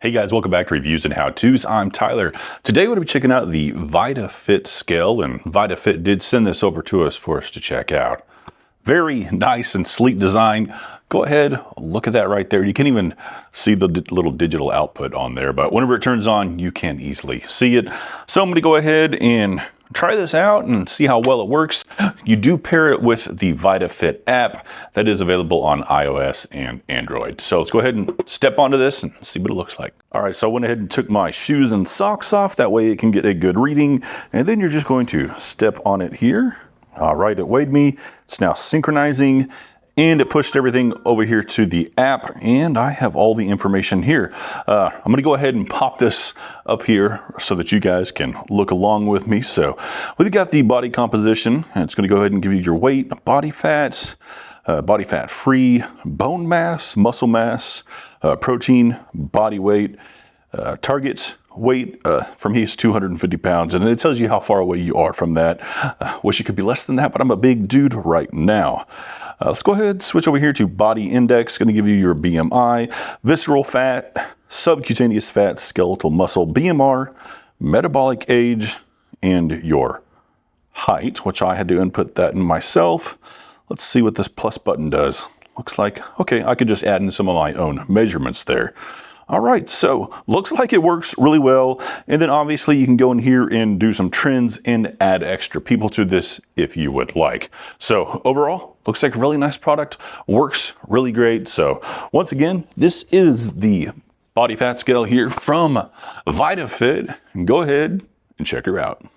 Hey guys, welcome back to Reviews and How-Tos. I'm Tyler. Today we're going to be checking out the Vitafit Scale, and Vitafit did send this over to us for us to check out. Very nice and sleek design. Go ahead, look at that right there. You can even see the little digital output on there, but whenever it turns on, you can easily see it. So I'm going to go ahead and try this out and see how well it works. You do pair it with the Vitafit app that is available on iOS and Android. So let's go ahead and step onto this and see what it looks like. All right, so I went ahead and took my shoes and socks off. That way it can get a good reading. And then you're just going to step on it here. All right, it weighed me. It's now synchronizing. And it pushed everything over here to the app, and I have all the information here. I'm gonna go ahead and pop this up here so that you guys can look along with me. So we've got the body composition, and it's gonna go ahead and give you your weight, body fat free, bone mass, muscle mass, protein, body weight, target weight for me is 250 pounds, and it tells you how far away you are from that. Wish it could be less than that, but I'm a big dude right now. Let's go ahead and switch over here to body index. Going to give you your BMI, visceral fat, subcutaneous fat, skeletal muscle, BMR, metabolic age, and your height, which I had to input that in myself. Let's see what this plus button does. Looks like, okay, I could just add in some of my own measurements there. All right, so looks like it works really well. And then obviously you can go in here and do some trends and add extra people to this if you would like. So overall, looks like a really nice product, works really great. So once again, this is the body fat scale here from Vitafit. Go ahead and check her out.